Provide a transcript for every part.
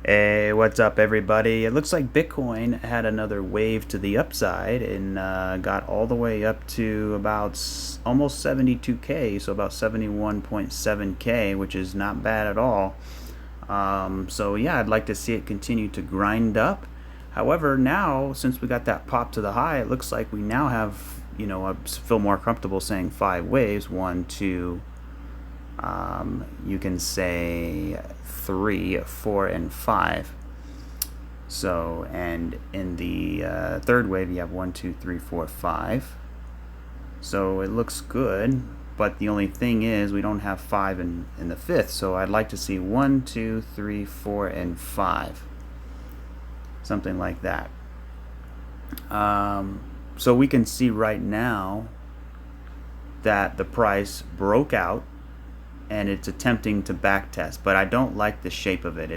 Hey, what's up, everybody? It looks like Bitcoin had another wave to the upside and got all the way up to about almost 72K, so about 71.7K, which is not bad at all. So yeah, I'd like to see it continue to grind up. However, now since we got that pop to the high, it looks like we now have, I feel more comfortable saying 5 waves. One, two, you can say 3, 4, and 5. So, and in the third wave, you have 1, 2, 3, 4, 5. So it looks good, but the only thing is we don't have 5 in the fifth. So I'd like to see 1, 2, 3, 4, and 5. Something like that. So we can see right now that the price broke out and it's attempting to backtest, but I don't like the shape of it.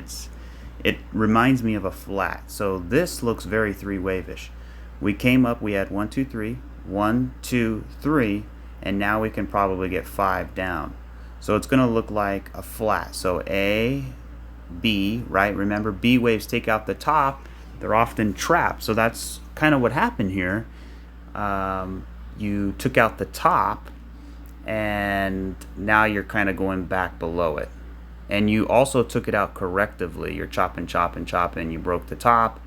It reminds me of a flat. So this looks very three-wave-ish. We came up, we had 1, 2, 3, 1, 2, 3, and now we can probably get 5 down. So it's going to look like a flat. So A, B, right? Remember, B waves take out the top. They're often trapped. So that's kind of what happened here. You took out the top, and now you're kind of going back below it. And you also took it out correctively. You're chopping, you broke the top,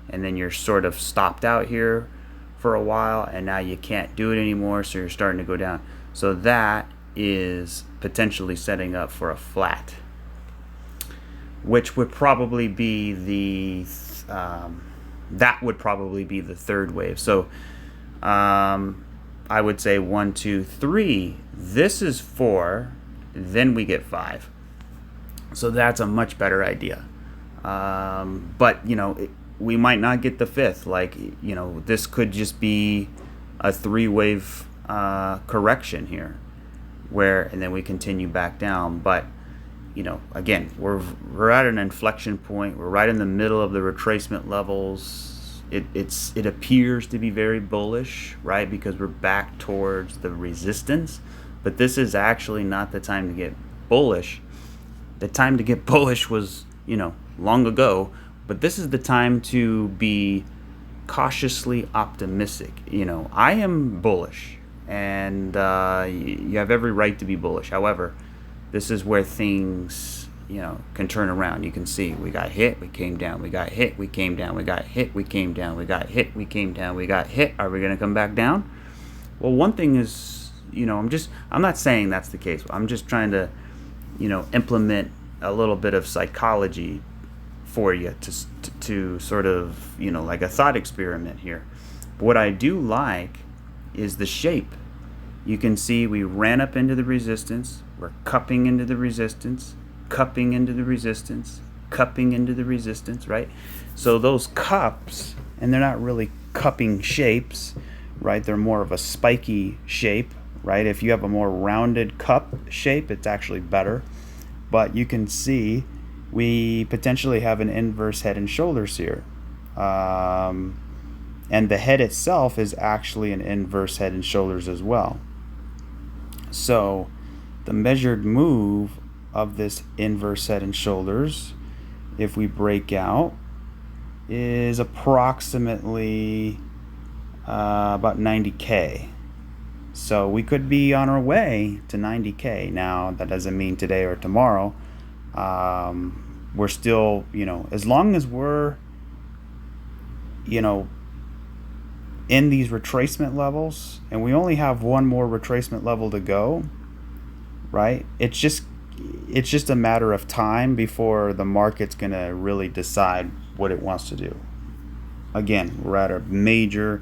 and then you're sort of stopped out here for a while, and now you can't do it anymore, so you're starting to go down. So that is potentially setting up for a flat, which would probably be the third wave. So I would say 1, 2, 3. This is 4. Then we get 5. So that's a much better idea. But we might not get the fifth. Like this could just be a 3-wave correction here, and then we continue back down. But again, we're at an inflection point. We're right in the middle of the retracement levels. It appears to be very bullish, right? Because we're back towards the resistance, but this is actually not the time to get bullish. The time to get bullish was, long ago, but this is the time to be cautiously optimistic. I am bullish, and you have every right to be bullish. However, this is where things can turn around. You can see we got hit, we came down, we got hit, we came down, we got hit, we came down, we got hit, we came down, we got hit. Are we going to come back down? Well, one thing is, I'm not saying that's the case. I'm just trying to implement a little bit of psychology for you to sort of like a thought experiment here. But what I do like is the shape. You can see we ran up into the resistance, we're cupping into the resistance, cupping into the resistance, cupping into the resistance, right? So those cups, and they're not really cupping shapes, right? They're more of a spiky shape, right? If you have a more rounded cup shape, it's actually better. But you can see we potentially have an inverse head and shoulders here. And the head itself is actually an inverse head and shoulders as well. So the measured move of this inverse head and shoulders, if we break out, is approximately about 90K. So we could be on our way to 90K. Now, that doesn't mean today or tomorrow. We're still, as long as we're, in these retracement levels, and we only have one more retracement level to go, right? It's just a matter of time before the market's going to really decide what it wants to do. Again, we're at a major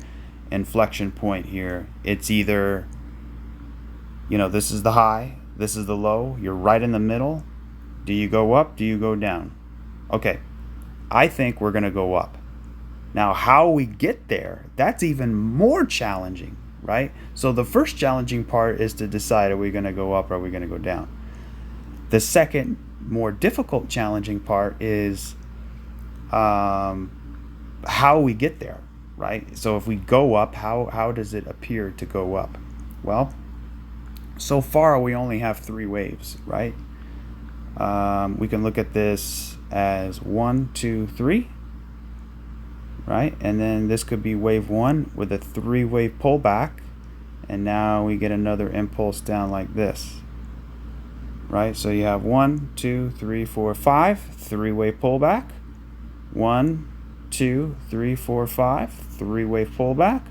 inflection point here. It's either, this is the high, this is the low, you're right in the middle. Do you go up? Do you go down? Okay, I think we're going to go up. Now, how we get there, that's even more challenging, right? So the first challenging part is to decide, are we going to go up or are we going to go down? The second, more difficult, challenging part is how we get there, right? So if we go up, how does it appear to go up? Well, so far we only have 3 waves, right? We can look at this as 1, 2, 3, right? And then this could be wave 1 with a 3-wave pullback, and now we get another impulse down like this, right? So you have 1, 2, 3, 4, 5, 3-wave pullback, 1, 2, 3, 4, 5, 3-wave pullback,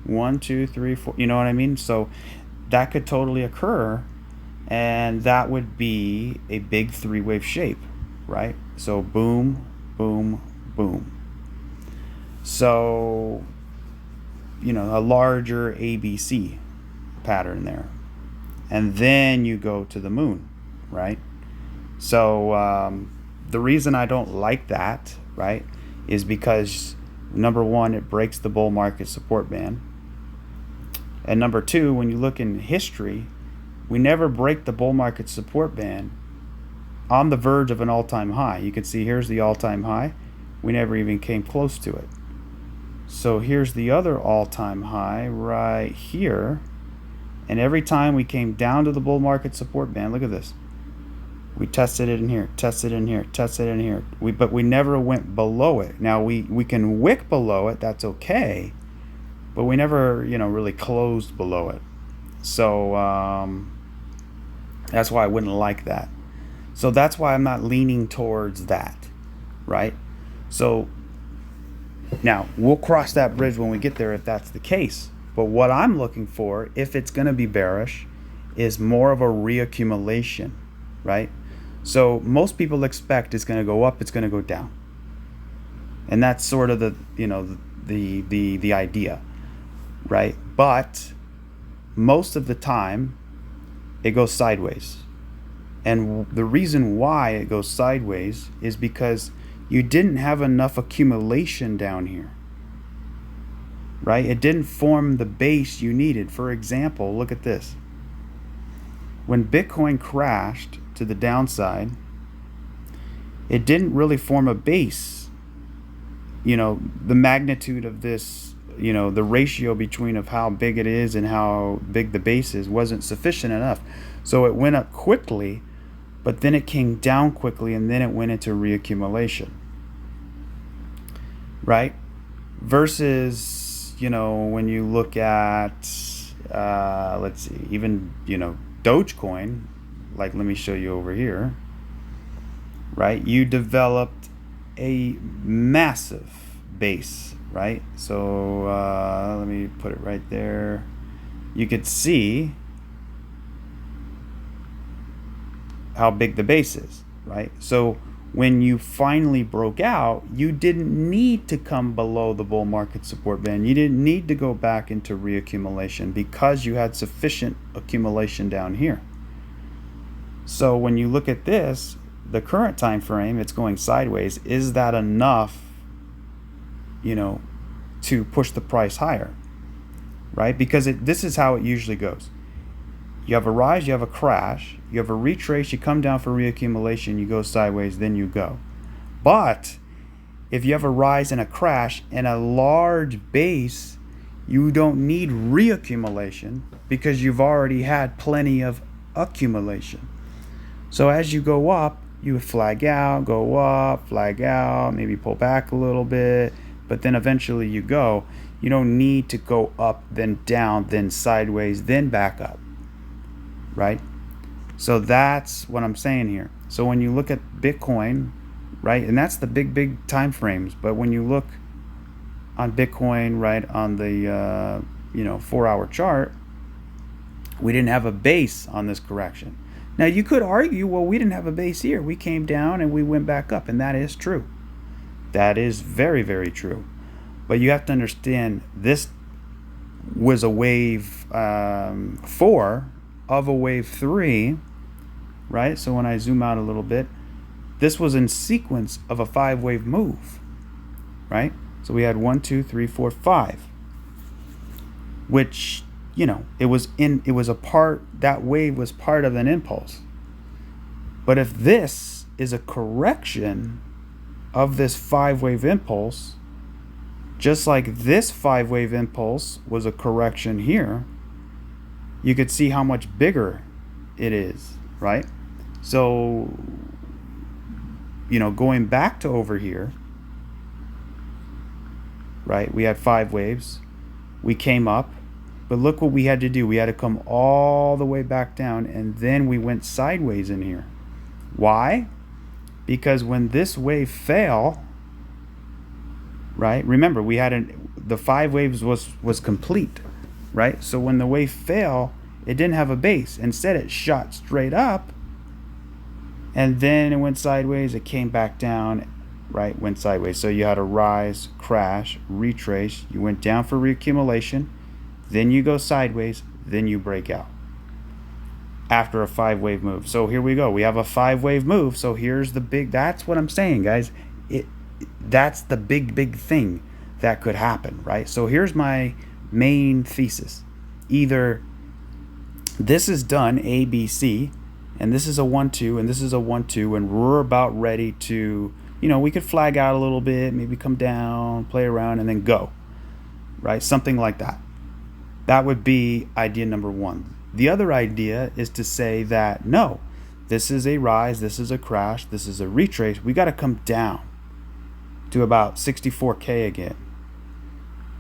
1, 2, 3, 4. You know what I mean? So that could totally occur, and that would be a big 3-wave shape, right? So boom, boom, boom. So, you know, a larger ABC pattern there. And then you go to the moon, right? So the reason I don't like that, right, is because number one, it breaks the bull market support band. And number two, when you look in history, we never break the bull market support band on the verge of an all-time high. You can see here's the all-time high. We never even came close to it. So here's the other all-time high right here. And every time we came down to the bull market support band, look at this. We tested it in here, tested it in here, tested it in here. But we never went below it. Now we can wick below it, that's okay. But we never, you know, really closed below it. So that's why I wouldn't like that. So that's why I'm not leaning towards that, right? So now we'll cross that bridge when we get there if that's the case. But what I'm looking for, if it's going to be bearish, is more of a reaccumulation, right? So most people expect it's going to go up, it's going to go down. And that's sort of the, you know, the idea, right? But most of the time it goes sideways. And the reason why it goes sideways is because you didn't have enough accumulation down here, right? It didn't form the base you needed. For example, look at this. When Bitcoin crashed to the downside, it didn't really form a base. You know, the magnitude of this, you know, the ratio between of how big it is and how big the base is wasn't sufficient enough. So it went up quickly, but then it came down quickly, and then it went into reaccumulation, right? Versus, you know, when you look at, let's see, even, you know, Dogecoin, like let me show you over here, right? You developed a massive base, right? So let me put it right there. You could see how big the base is, right? So when you finally broke out, you didn't need to come below the bull market support band. You didn't need to go back into reaccumulation because you had sufficient accumulation down here. So when you look at this, the current time frame, it's going sideways. Is that enough, you know, to push the price higher, right? Because this is how it usually goes. You have a rise, you have a crash, you have a retrace, you come down for reaccumulation, you go sideways, then you go. But if you have a rise and a crash and a large base, you don't need reaccumulation because you've already had plenty of accumulation. So as you go up, you would flag out, go up, flag out, maybe pull back a little bit, but then eventually you go. You don't need to go up, then down, then sideways, then back up, right? So that's what I'm saying here. So when you look at Bitcoin, right, and that's the big time frames, but when you look on Bitcoin, right, on the 4-hour chart, we didn't have a base on this correction. Now you could argue, well, we didn't have a base here. We came down and we went back up, and that is true. That is very, very true. But you have to understand this was a wave 4 of a wave 3, right? So when I zoom out a little bit, this was in sequence of a 5-wave move, right? So we had 1, 2, 3, 4, 5, which, you know, that wave was part of an impulse. But if this is a correction of this 5-wave impulse, just like this 5-wave impulse was a correction here, you could see how much bigger it is, right? So going back to over here, right? We had 5 waves. We came up, but look what we had to do. We had to come all the way back down, and then we went sideways in here. Why? Because when this wave fell, right? Remember, we had the 5 waves was complete, right? So when the wave fell, it didn't have a base. Instead, it shot straight up, and then it went sideways. It came back down, right? Went sideways. So you had a rise, crash, retrace. You went down for reaccumulation, then you go sideways, then you break out after a 5-wave move. So here we go. We have a 5-wave move. So here's the big. That's what I'm saying, guys. That's the big thing that could happen, right? So here's my main thesis. Either this is done, A, B, C, and this is a 1-2, and this is a 1-2, and we're about ready to, we could flag out a little bit, maybe come down, play around, and then go, right? Something like that. That would be idea number 1. The other idea is to say that, no, this is a rise, this is a crash, this is a retrace. We got to come down to about 64K again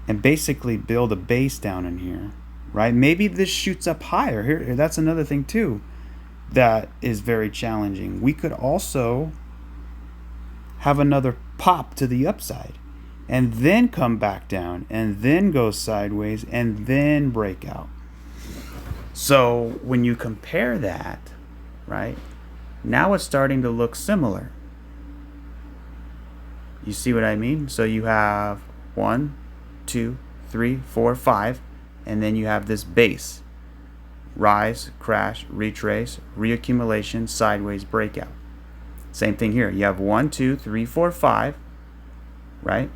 and basically build a base down in here, right? Maybe this shoots up higher. Here, that's another thing too that is very challenging. We could also have another pop to the upside and then come back down and then go sideways and then break out. So when you compare that, right, now it's starting to look similar. You see what I mean? So you have 1, 2, 3, 4, 5, and then you have this base. Rise, crash, retrace, reaccumulation, sideways, breakout. Same thing here. You have 1, 2, 3, 4, 5, right?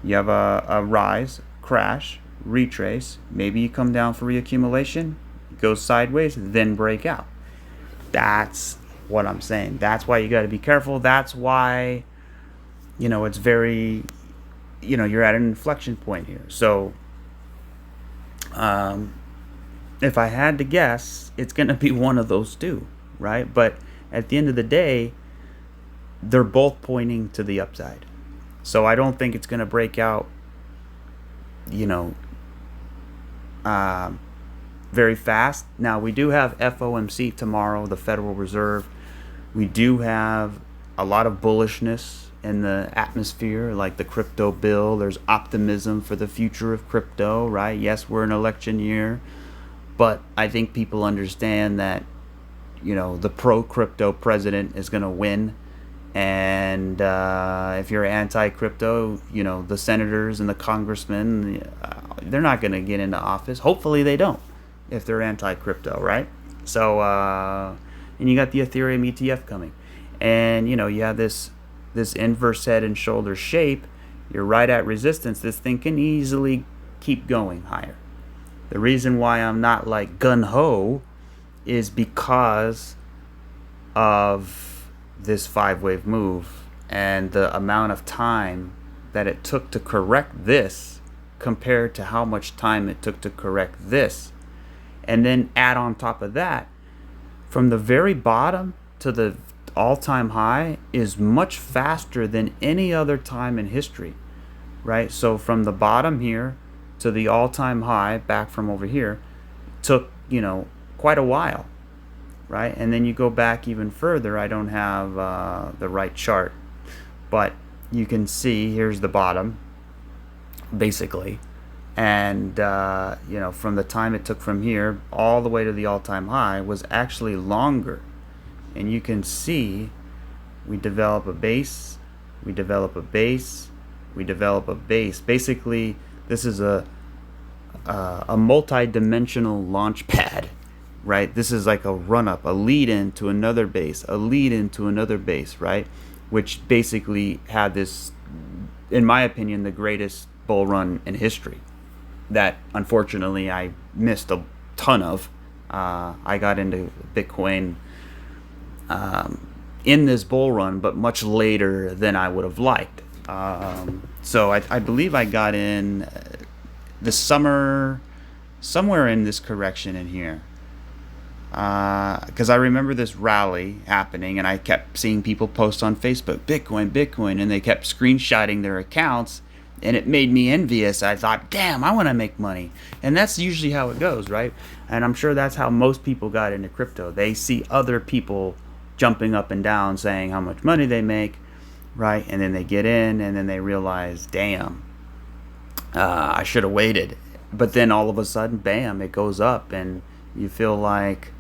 You have a rise, crash, retrace. Maybe you come down for reaccumulation, go sideways, then break out. That's what I'm saying. That's why you got to be careful. That's why, it's very, you're at an inflection point here. So, if I had to guess, it's going to be one of those two, right? But at the end of the day, they're both pointing to the upside. So I don't think it's going to break out, very fast. Now, we do have FOMC tomorrow, the Federal Reserve. We do have a lot of bullishness in the atmosphere, like the crypto bill. There's optimism for the future of crypto, right? Yes, we're in election year, but I think people understand that, the pro-crypto president is going to win. And if you're anti-crypto, the senators and the congressmen, they're not going to get into office. Hopefully they don't, if they're anti-crypto, right? So, and you got the Ethereum ETF coming. And, you have this inverse head and shoulder shape. You're right at resistance. This thing can easily keep going higher. The reason why I'm not like gun-ho is because of this 5-wave move and the amount of time that it took to correct this compared to how much time it took to correct this. And then add on top of that, from the very bottom to the all-time high is much faster than any other time in history, right? So from the bottom here to the all-time high back from over here took, quite a while, right? And then you go back even further. I don't have the right chart, but you can see here's the bottom, basically. And, from the time it took from here all the way to the all-time high was actually longer. And you can see we develop a base, we develop a base, we develop a base. Basically, this is a multi-dimensional launch pad, right? This is like a run-up, a lead-in to another base, a lead-in to another base, right? Which basically had this, in my opinion, the greatest bull run in history that unfortunately I missed a ton of. I got into Bitcoin in this bull run, but much later than I would have liked. So I believe I got in the summer, somewhere in this correction in here. because I remember this rally happening, and I kept seeing people post on Facebook, Bitcoin, Bitcoin, and they kept screenshotting their accounts, and it made me envious. I thought, damn, I want to make money. And that's usually how it goes, right? And I'm sure that's how most people got into crypto. They see other people jumping up and down saying how much money they make, right? And then they get in, and then they realize, damn, I should have waited. But then all of a sudden, bam, it goes up, and you feel like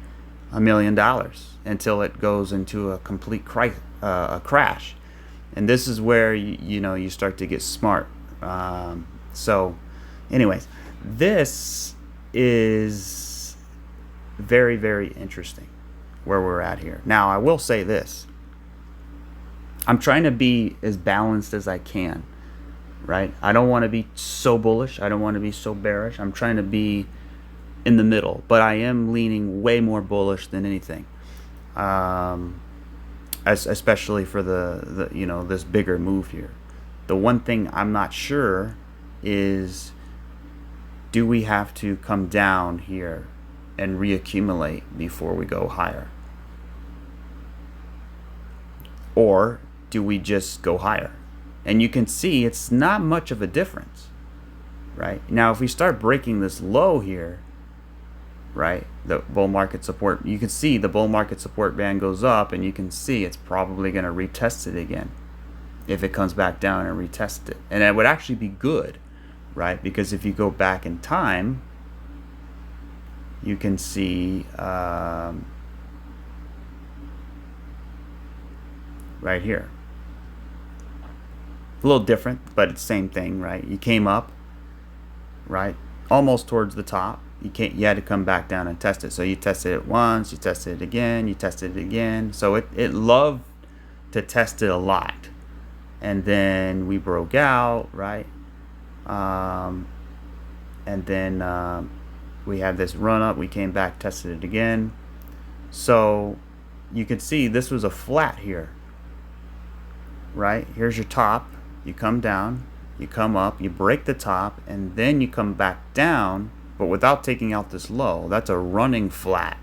$1 million until it goes into a complete crash. And this is where you start to get smart. So anyways, this is very, very interesting where we're at here. Now, I will say this. I'm trying to be as balanced as I can, right? I don't want to be so bullish. I don't want to be so bearish. I'm trying to be in the middle, but I am leaning way more bullish than anything, especially for the this bigger move here. The one thing I'm not sure is, do we have to come down here and reaccumulate before we go higher, or do we just go higher? And you can see it's not much of a difference, right? Now, if we start breaking this low here, right, the bull market support, you can see the bull market support band goes up, and you can see it's probably going to retest it again if it comes back down and retest it. And it would actually be good, right? Because if you go back in time, you can see right here, a little different, but it's the same thing, right? You came up, right, almost towards the top. You had to come back down and test it. So you tested it once, you tested it again, you tested it again. So it loved to test it a lot. And then we broke out, right? And then we had this run up. We came back, tested it again. So you can see this was a flat here, right? Here's your top. You come down, you come up, you break the top, and then you come back down, but without taking out this low. That's a running flat.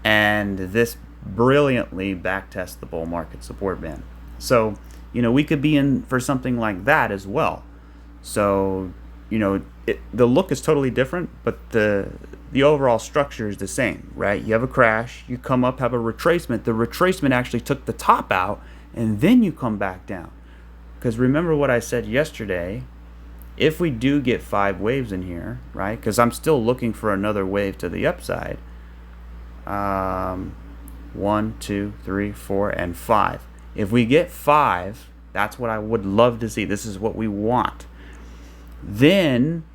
And this brilliantly backtests the bull market support band. So, we could be in for something like that as well. So, the look is totally different, but the overall structure is the same, right? You have a crash, you come up, have a retracement. The retracement actually took the top out, and then you come back down. Because remember what I said yesterday, if we do get 5 waves in here, right? Because I'm still looking for another wave to the upside. 1, 2, 3, 4, and 5. If we get 5, that's what I would love to see. This is what we want. Then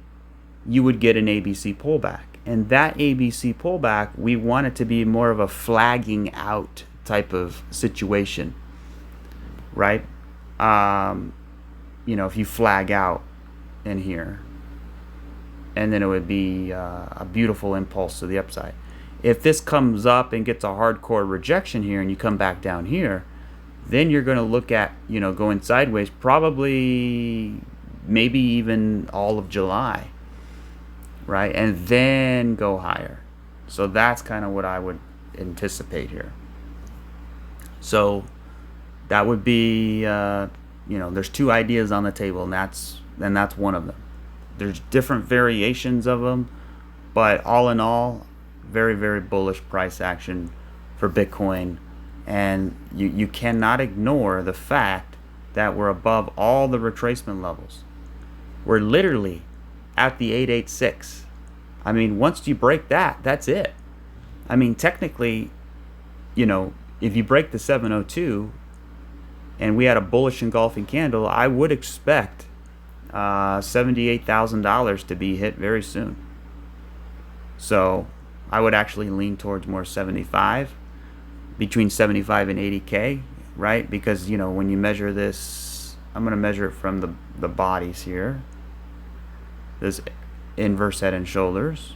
you would get an ABC pullback. And that ABC pullback, we want it to be more of a flagging out type of situation, right? If you flag out in here, and then it would be a beautiful impulse to the upside. If this comes up and gets a hardcore rejection here, and you come back down here, then you're going to look at going sideways, probably maybe even all of July, right? And then go higher. So that's kind of what I would anticipate here. So that would be there's 2 ideas on the table, and that's one of them. There's different variations of them, but all in all, very, very bullish price action for Bitcoin. And you cannot ignore the fact that we're above all the retracement levels. We're literally at the 886. I mean, once you break that, that's it. I mean, technically, if you break the 702 and we had a bullish engulfing candle, I would expect $78,000 to be hit very soon. So I would actually lean towards more 75, between 75 and 80K, right? Because, when you measure this, I'm going to measure it from the bodies here. This inverse head and shoulders.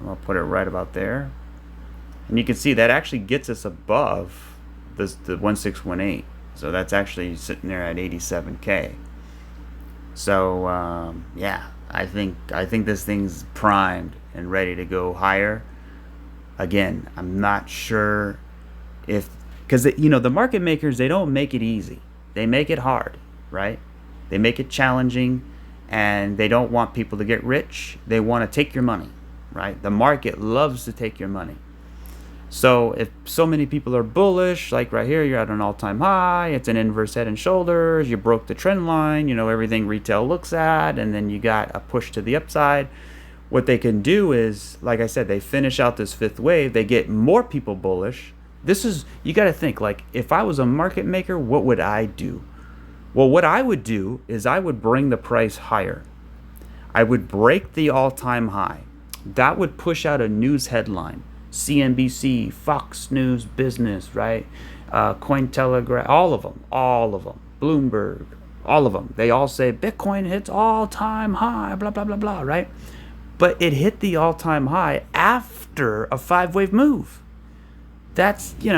I'll put it right about there. And you can see that actually gets us above the 1618. So that's actually sitting there at 87K. So yeah, I think this thing's primed and ready to go higher. Again, I'm not sure if, because the market makers, they don't make it easy. They make it hard, right? They make it challenging, and they don't want people to get rich. They want to take your money, right? The market loves to take your money. So if so many people are bullish, like right here, you're at an all-time high, it's an inverse head and shoulders, you broke the trend line, everything retail looks at, and then you got a push to the upside. What they can do is, like I said, they finish out this fifth wave, they get more people bullish. You got to think, like, if I was a market maker, what would I do? Well, what I would do is I would bring the price higher. I would break the all-time high. That would push out a news headline. CNBC, Fox News Business, right? Cointelegraph, all of them, Bloomberg, all of them. They all say Bitcoin hits all-time high, blah, blah, blah, blah, right? But it hit the all-time high after a 5-wave move. That's, you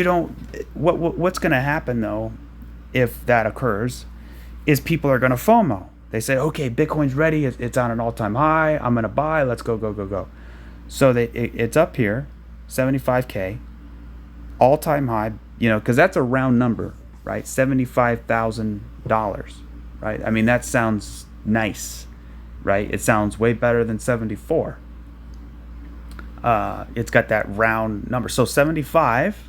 don't, what's going to happen, though, if that occurs, is people are going to FOMO. They say, okay, Bitcoin's ready, it's on an all-time high, I'm going to buy, let's go, go, go, go. So it's up here, 75K, all-time high, because that's a round number, right? $75,000, right? I mean, that sounds nice, right? It sounds way better than 74. It's got that round number. So 75,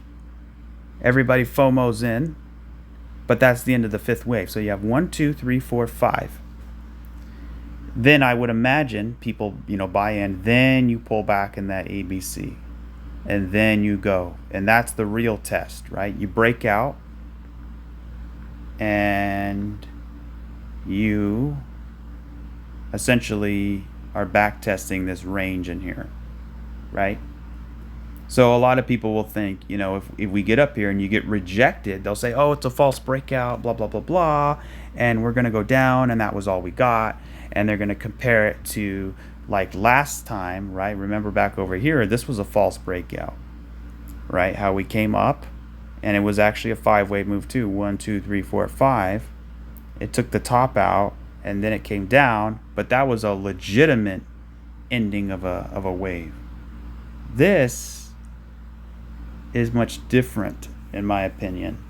everybody FOMO's in, but that's the end of the fifth wave. So you have 1, 2, 3, 4, 5. Then I would imagine people, buy in. Then you pull back in that ABC, and then you go, and that's the real test, right? You break out, and you essentially are back testing this range in here, right? So a lot of people will think, if we get up here and you get rejected, they'll say, oh, it's a false breakout, blah, blah, blah, blah, and we're going to go down, and that was all we got. And they're going to compare it to, like, last time, right? Remember back over here, this was a false breakout, right? How we came up, and it was actually a 5-wave move too. 1, 2, 3, 4, 5. It took the top out, and then it came down, but that was a legitimate ending of a wave. This is much different, in my opinion.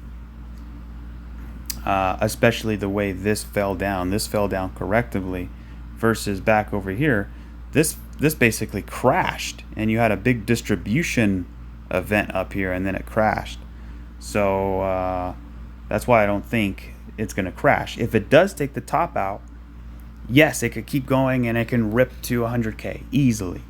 Especially the way this fell down. This fell down correctively, versus back over here, this basically crashed, and you had a big distribution event up here, and then it crashed. So that's why I don't think it's going to crash. If it does take the top out, yes, it could keep going, and it can rip to 100K easily.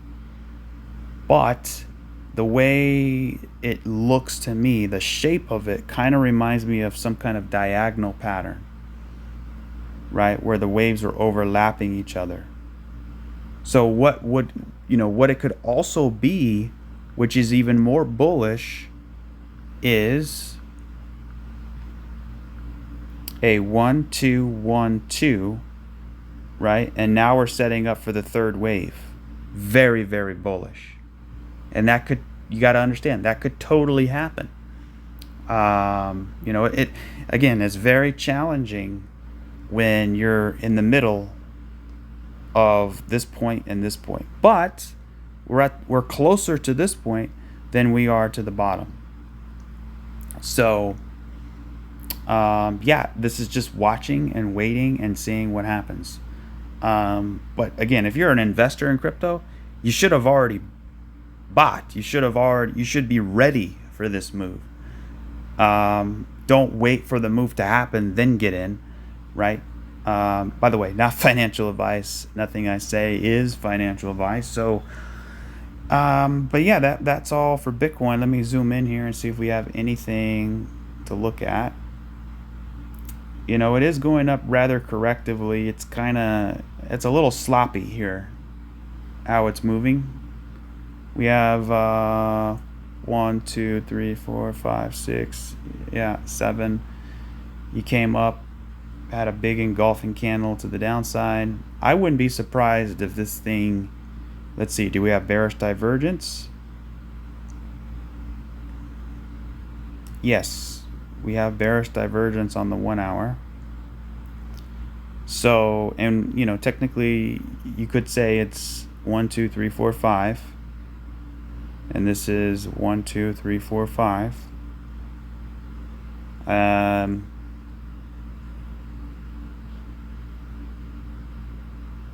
But the way it looks to me, the shape of it kind of reminds me of some kind of diagonal pattern, right? Where the waves are overlapping each other. So what it could also be, which is even more bullish, is a 1, 2, 1, 2, right? And now we're setting up for the third wave. Very, very bullish. And that could, you got to understand, that could totally happen. It again, it's very challenging when you're in the middle of this point and this point. But we're closer to this point than we are to the bottom. So this is just watching and waiting and seeing what happens. But again, if you're an investor in crypto, you should have already bought. You should be ready for this move. Don't wait for the move to happen, then get in, right? By the way, not financial advice. Nothing I say is financial advice. So, but yeah, that's all for Bitcoin. Let me zoom in here and see if we have anything to look at. It is going up rather correctively. It's a little sloppy here, how it's moving. We have 1, 2, 3, 4, 5, 6, 7. You came up, had a big engulfing candle to the downside. I wouldn't be surprised if this thing, let's see, do we have bearish divergence? Yes, we have bearish divergence on the 1 hour. So, and technically you could say it's 1, 2, 3, 4, 5. and this is 1, 2, 3, 4, 5.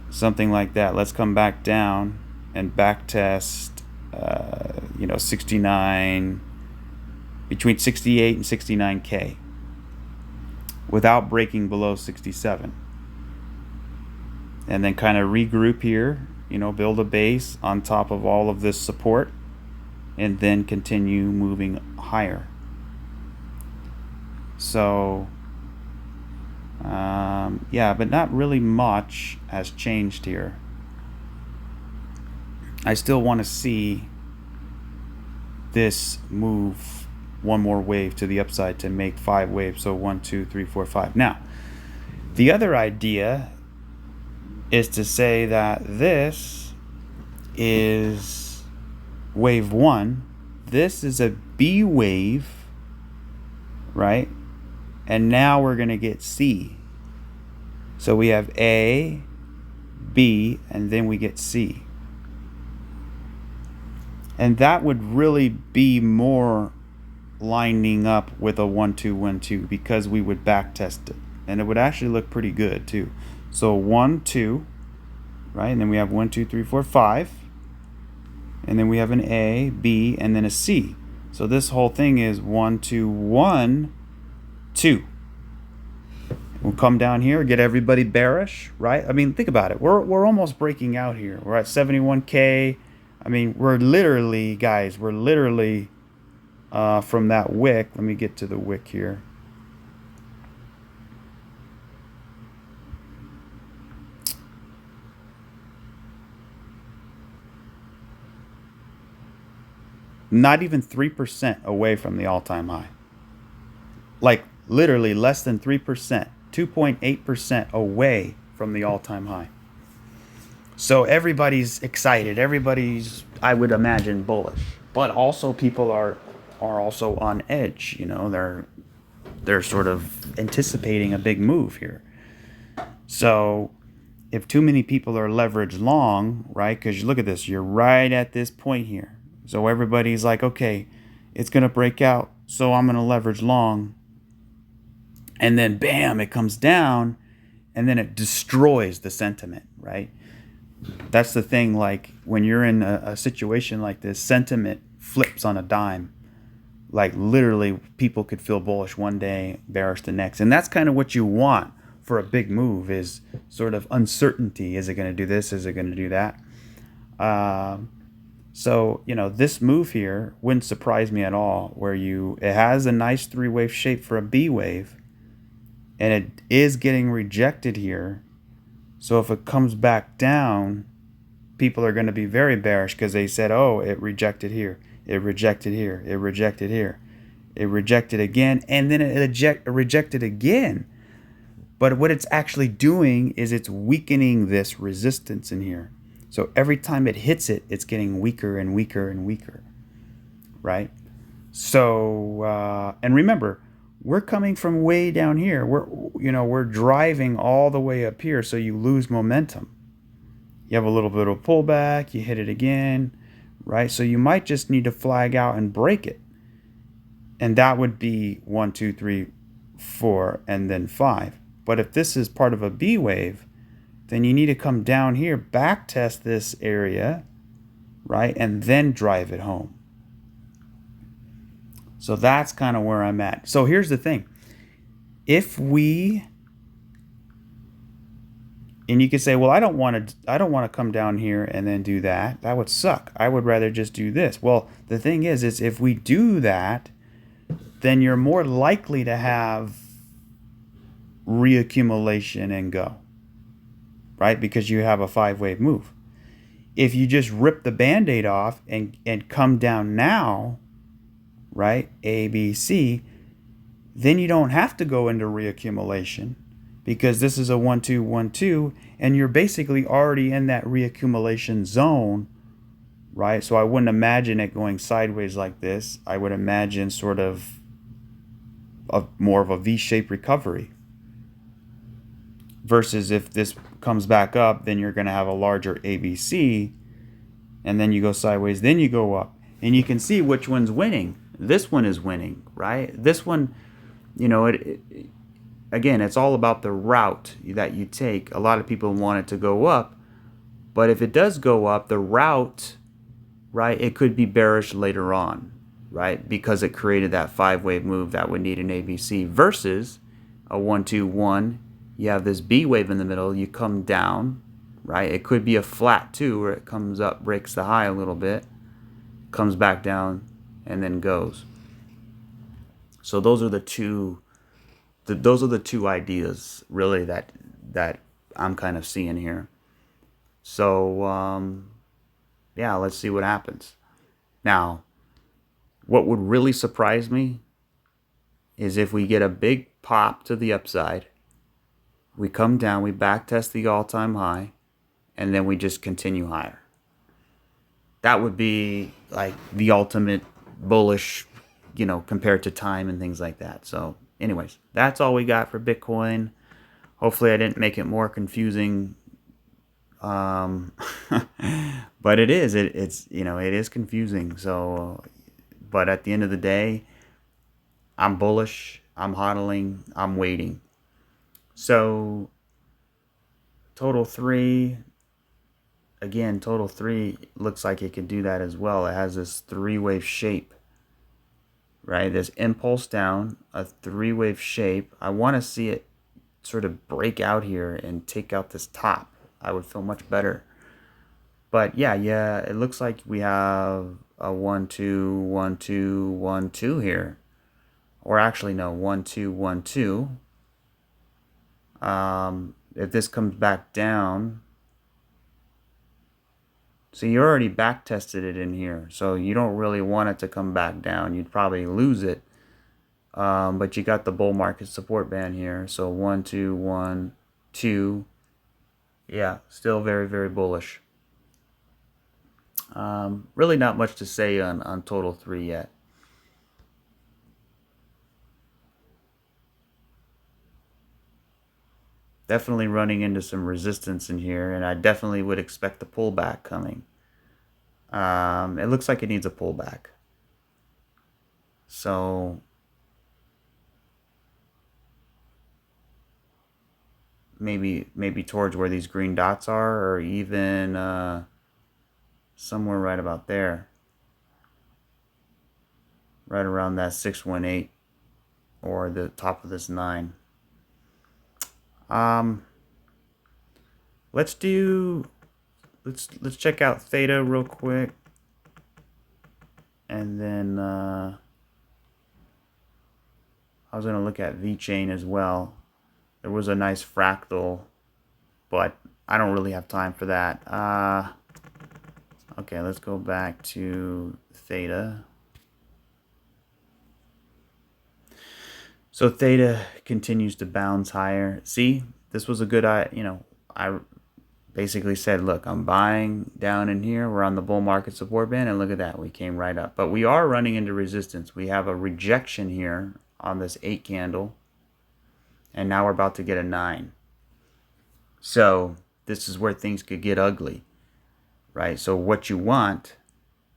Something like that. Let's come back down and back test, 69, between 68 and 69K without breaking below 67. And then kind of regroup here, build a base on top of all of this support, and then continue moving higher. So yeah, but not really much has changed here. I still want to see this move one more wave to the upside to make 5 waves. So 1, 2, 3, 4, 5. Now, the other idea is to say that this is wave 1. This is a B wave, right? And now we're going to get C. So we have A, B, and then we get C. And that would really be more lining up with a 1, 2, 1, 2, because we would back test it. And it would actually look pretty good too. So 1, 2, right? And then we have 1, 2, 3, 4, 5. And then we have an A, B, and then a C. So this whole thing is 1, 2, 1, 2. We'll come down here, get everybody bearish, right? I mean, think about it. We're almost breaking out here. We're at 71K. I mean, we're literally, guys, from that wick. Let me get to the wick here. Not even 3% away from the all-time high. Like, literally less than 3%, 2.8% away from the all-time high. So everybody's excited. Everybody's, I would imagine, bullish. But also people are also on edge. They're sort of anticipating a big move here. So if too many people are leveraged long, right? Because you look at this, you're right at this point here. So everybody's like, okay, it's going to break out, so I'm going to leverage long. And then, bam, it comes down, and then it destroys the sentiment, right? That's the thing, like, when you're in a situation like this, sentiment flips on a dime. Like, literally, people could feel bullish one day, bearish the next. And that's kind of what you want for a big move, is sort of uncertainty. Is it going to do this? Is it going to do that? So, this move here wouldn't surprise me at all, where it has a nice 3-wave shape for a B wave, and it is getting rejected here. So if it comes back down, people are going to be very bearish because they said, oh, it rejected here, it rejected here, it rejected here, it rejected again, and then it rejected again. But what it's actually doing is it's weakening this resistance in here. So every time it hits it, it's getting weaker and weaker and weaker, right? So, and remember, we're coming from way down here. We're driving all the way up here, so you lose momentum. You have a little bit of pullback, you hit it again, right? So you might just need to flag out and break it. And that would be 1, 2, 3, 4, and then 5. But if this is part of a B wave, then you need to come down here, back test this area, right? And then drive it home. So that's kind of where I'm at. So here's the thing. And you could say, well, I don't want to come down here and then do that. That would suck. I would rather just do this. Well, the thing is if we do that, then you're more likely to have reaccumulation and go, right? Because you have a 5-wave move. If you just rip the Band-Aid off and come down now, right, A, B, C, then you don't have to go into reaccumulation, because this is a 1, 2, 1, 2, and you're basically already in that reaccumulation zone, right? So I wouldn't imagine it going sideways like this. I would imagine sort of more of a V-shaped recovery. Versus if this comes back up, then you're going to have a larger ABC, and then you go sideways, then you go up. And you can see which one's winning. This one is winning, right? This one, you know, again, it's all about the route that you take. A lot of people want it to go up, but if it does go up, the route, right, it could be bearish later on, right? Because it created that 5-wave move that would need an ABC versus a 1-2-1. You have this B wave in the middle, you come down, right? It could be a flat too, where it comes up, breaks the high a little bit, comes back down, and then goes. So those are the two ideas really that I'm kind of seeing here. So yeah, let's see what happens. Now, what would really surprise me is if we get a big pop to the upside, we come down, we back test the all-time high, and then we just continue higher. That would be like the ultimate bullish, you know, compared to time and things like that. So anyways, that's all we got for Bitcoin. Hopefully I didn't make it more confusing. But it is. It's you know, it is confusing. So, but at the end of the day, I'm bullish. I'm hodling. I'm waiting. So total 3. Again, total 3 looks like it could do that as well. It has this 3-wave shape, right? This impulse down, a 3-wave shape. I want to see it sort of break out here and take out this top. I would feel much better. But yeah, it looks like we have a 1 2 1 2 1 2 here, or actually no, 1 2 1 2. If this comes back down, so you already back tested it in here, so you don't really want it to come back down. You'd probably lose it. But you got the bull market support band here, so 1 2 1 2. Yeah, still very, very bullish. Really not much to say on total 3 yet. Definitely running into some resistance in here, and I definitely would expect the pullback coming. It looks like it needs a pullback. So maybe towards where these green dots are, or even somewhere right about there, right around that 618 or the top of this 9. Let's check out Theta real quick, and then I was gonna look at VeChain as well. There was a nice fractal, but I don't really have time for that. Okay, let's go back to Theta. So Theta continues to bounce higher. See, this was a good, I basically said, look, I'm buying down in here. We're on the bull market support band, and look at that. We came right up. But we are running into resistance. We have a rejection here on this 8 candle, and now we're about to get a 9. So this is where things could get ugly, right? So what you want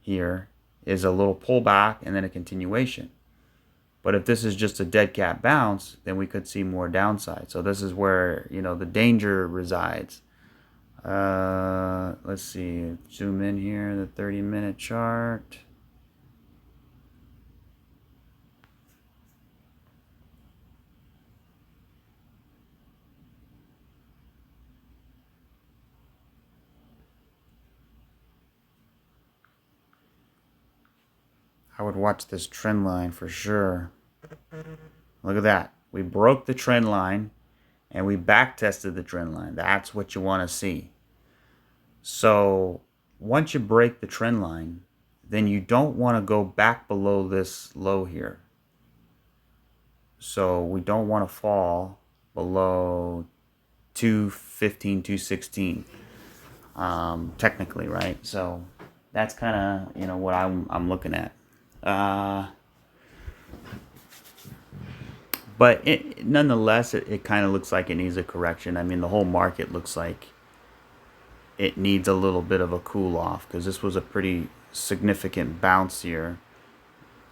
here is a little pullback and then a continuation. But if this is just a dead cat bounce, then we could see more downside. So this is where, you know, the danger resides. Let's see, zoom in here, the 30-minute chart. I would watch this trend line for sure. Look at that. We broke the trend line and we back tested the trend line. That's what you want to see. So once you break the trend line, then you don't want to go back below this low here. So we don't want to fall below 215, 216, technically, right? So that's kind of, you know, what I'm looking at. But nonetheless, it kind of looks like it needs a correction. I mean, the whole market looks like it needs a little bit of a cool off, because this was a pretty significant bounce here.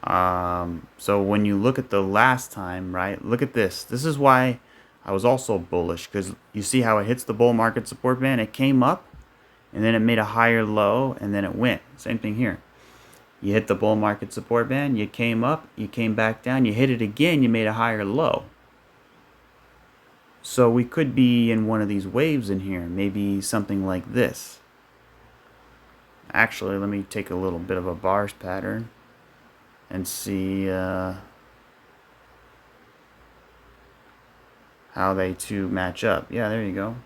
So when you look at the last time, right, look at this. This is why I was also bullish, because you see how it hits the bull market support band. It came up, and then it made a higher low, and then it went. Same thing here. You hit the bull market support band, you came up, you came back down, you hit it again, you made a higher low. So we could be in one of these waves in here, maybe something like this. Actually, let me take a little bit of a bars pattern and see how they two match up. Yeah, there you go.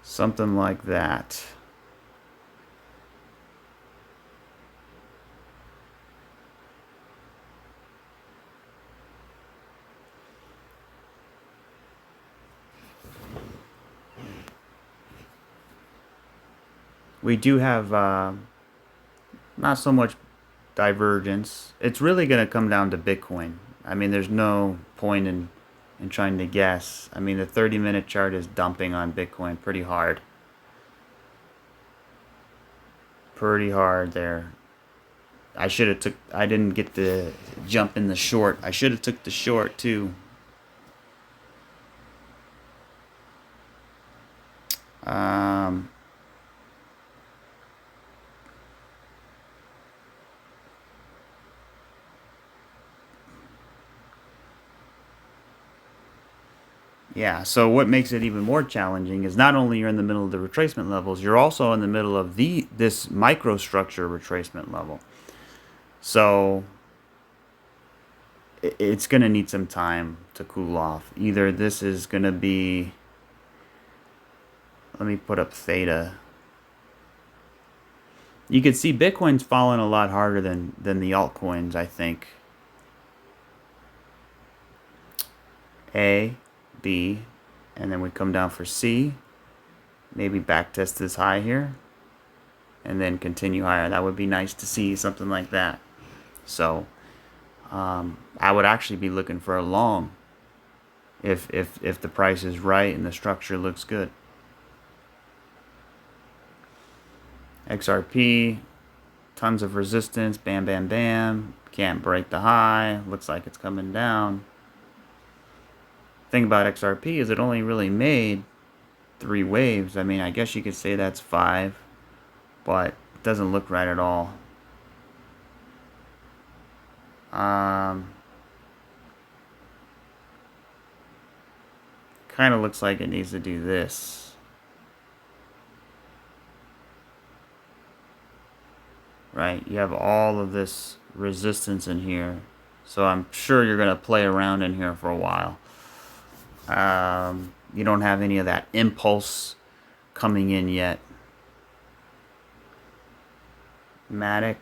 Something like that. We do have not so much divergence. It's really going to come down to Bitcoin. I mean, there's no point in trying to guess. I mean, the 30-minute chart is dumping on Bitcoin pretty hard. Pretty hard there. I didn't get the jump in the short. I should have took the short too. Yeah, so what makes it even more challenging is not only you're in the middle of the retracement levels, you're also in the middle of this microstructure retracement level. So it's going to need some time to cool off. Either this is going to be, let me put up Theta. You can see Bitcoin's fallen a lot harder than the altcoins, I think. A, B, and then we come down for C, maybe backtest this high here, and then continue higher. That would be nice to see something like that. So I would actually be looking for a long if the price is right and the structure looks good. XRP, tons of resistance, bam, bam, bam. Can't break the high. Looks like it's coming down. Thing about XRP is it only really made 3 waves. I mean, I guess you could say that's 5, but it doesn't look right at all. Kind of looks like it needs to do this. Right? You have all of this resistance in here. So I'm sure you're going to play around in here for a while. You don't have any of that impulse coming in yet. Matic.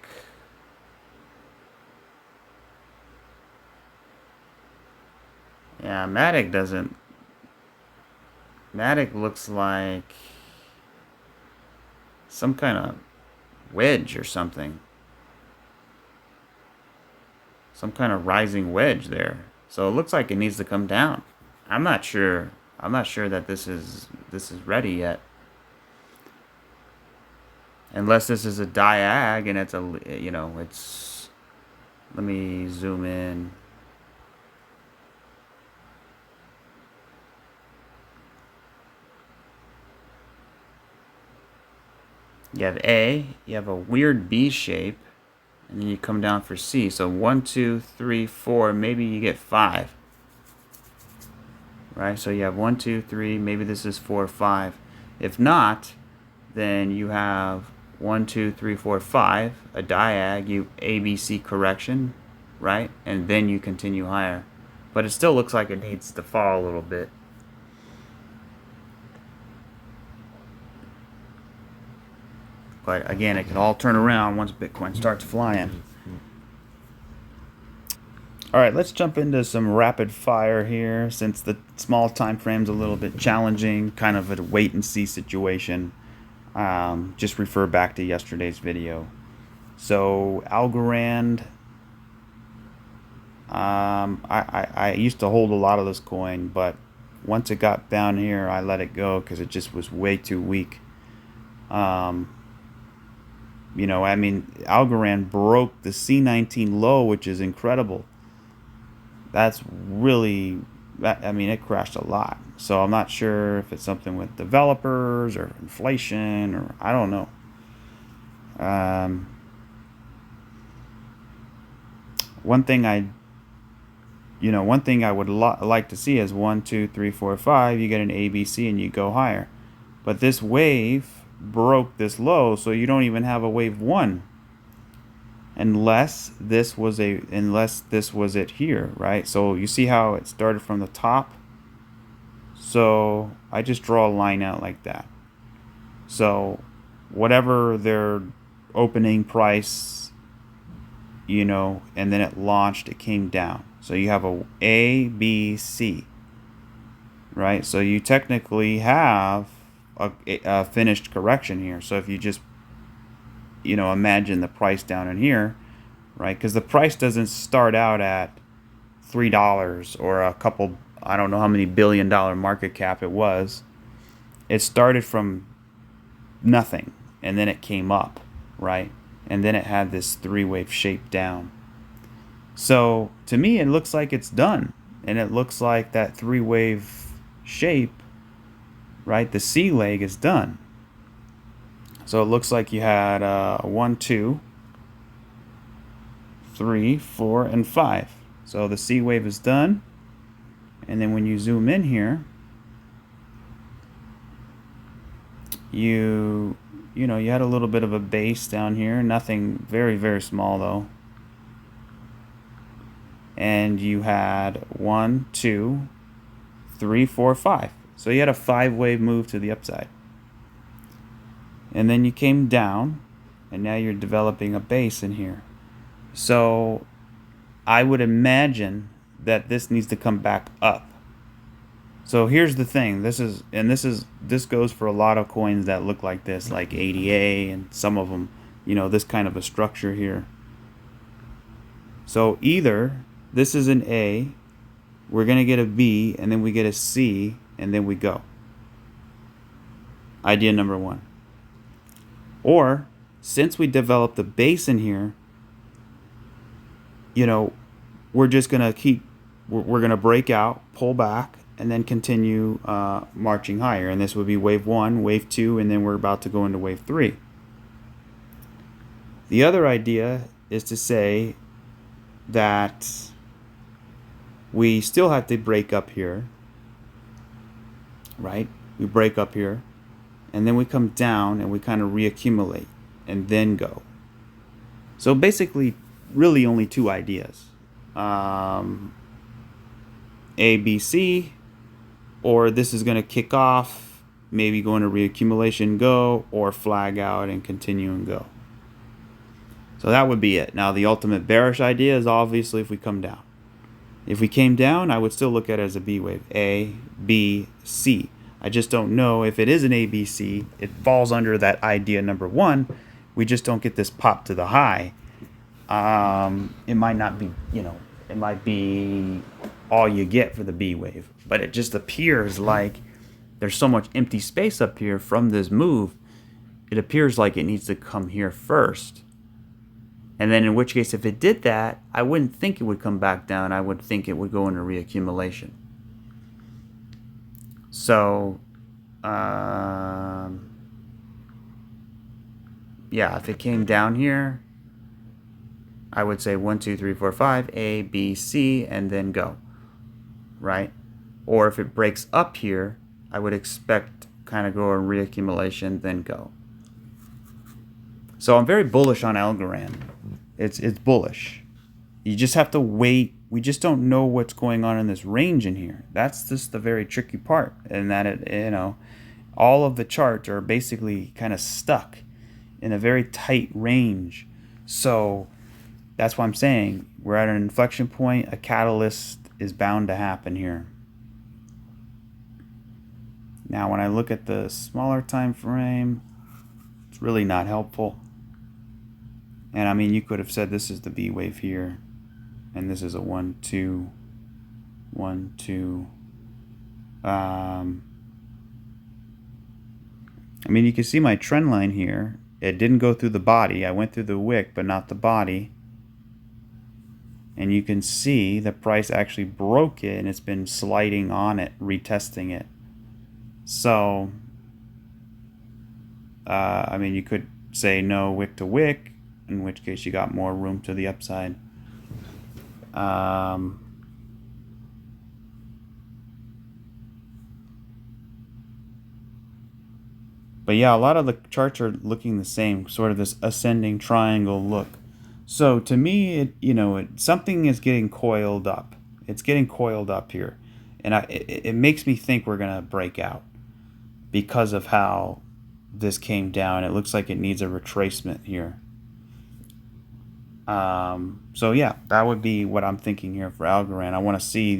Yeah, Matic doesn't. Matic looks like some kind of wedge or something. Some kind of rising wedge there. So it looks like it needs to come down. I'm not sure that this is ready yet. Unless this is a diag and it's a, you know, it's, let me zoom in. You have A, you have a weird B shape, and then you come down for C. So 1, 2, 3, 4, maybe you get 5. Right? So you have 1, 2, 3, maybe this is 4, 5. If not, then you have 1, 2, 3, 4, 5, a diag, you ABC correction, right? And then you continue higher. But it still looks like it needs to fall a little bit. But again, it can all turn around once Bitcoin starts flying. All right, let's jump into some rapid fire here since the small time frame's a little bit challenging, kind of a wait and see situation. Just refer back to yesterday's video. So Algorand, I used to hold a lot of this coin, but once it got down here, I let it go because it just was way too weak. You know, I mean, Algorand broke the C19 low, which is incredible. That's really, I mean, it crashed a lot. So I'm not sure if it's something with developers or inflation or I don't know. One thing I would like to see is 1, 2, 3, 4, 5. You get an ABC and you go higher. But this wave broke this low, so you don't even have a wave 1 unless this was it here, right? So you see how it started from the top. So I just draw a line out like that. So whatever their opening price, you know, and then it launched, it came down. So you have a B, C, right? So you technically have a finished correction here. So if you just, you know, imagine the price down in here, right? Because the price doesn't start out at $3 or a couple, I don't know how many $billion market cap it was. It started from nothing and then it came up, right? And then it had this 3-wave shape down. So to me, it looks like it's done. And it looks like that 3-wave shape, right? The C leg is done. So it looks like you had 1, 2, 3, 4, and 5. So the C wave is done. And then when you zoom in here, you had a little bit of a base down here. Nothing very, very small though. And you had 1, 2, 3, 4, 5. So you had a 5-wave move to the upside. And then you came down, and now you're developing a base in here. So I would imagine that this needs to come back up. So here's the thing. This goes for a lot of coins that look like this, like ADA and some of them, you know, this kind of a structure here. So either this is an A, we're going to get a B, and then we get a C, and then we go. Idea number 1. Or, since we developed the base in here, you know, we're just going to we're going to break out, pull back, and then continue marching higher. And this would be wave 1, wave 2, and then we're about to go into wave 3. The other idea is to say that we still have to break up here, right? We break up here, and then we come down and we kind of reaccumulate and then go. So basically, really only 2 ideas. A, B, C, or this is going to kick off, maybe go into reaccumulation, go, or flag out and continue and go. So that would be it. Now the ultimate bearish idea is obviously if we come down. If we came down, I would still look at it as a B wave. A, B, C. I just don't know if it is an A, B, C. It falls under that idea number 1. We just don't get this pop to the high. It might not be, you know, it might be all you get for the B wave. But it just appears like there's so much empty space up here from this move. It appears like it needs to come here first. And then in which case, if it did that, I wouldn't think it would come back down. I would think it would go into reaccumulation. So, yeah, if it came down here, I would say 1, 2, 3, 4, 5, A, B, C, and then go, right? Or if it breaks up here, I would expect kind of go in reaccumulation, then go. So I'm very bullish on Algorand. It's bullish. You just have to wait. We just don't know what's going on in this range in here. That's just the very tricky part, and that it, you know, all of the charts are basically kind of stuck in a very tight range. So that's why I'm saying we're at an inflection point. A catalyst is bound to happen here. Now, when I look at the smaller time frame, it's really not helpful. And I mean, you could have said this is the B wave here, and this is a 1, 2, 1, 2. I mean, you can see my trend line here. It didn't go through the body. I went through the wick, but not the body. And you can see the price actually broke it, and it's been sliding on it, retesting it. So, I mean, you could say no wick to wick, in which case you got more room to the upside. But yeah, a lot of the charts are looking the same, sort of this ascending triangle look. So to me, something is getting coiled up. It's getting coiled up here, and it makes me think we're gonna break out because of how this came down. It looks like it needs a retracement here. So yeah, that would be what I'm thinking here for Algorand. I want to see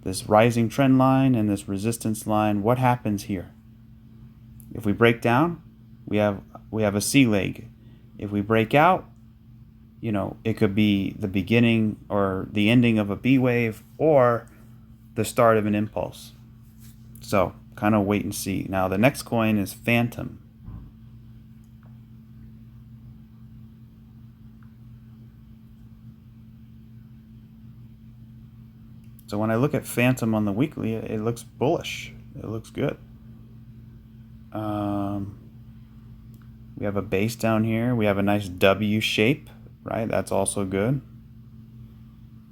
this rising trend line and this resistance line. What happens here? If we break down, we have a C leg. If we break out, it could be the beginning or the ending of a B wave or the start of an impulse. So kind of wait and see. Now the next coin is Phantom. So when I look at Phantom on the weekly, it looks bullish. It looks good. We have a base down here. We have a nice W shape, right? That's also good.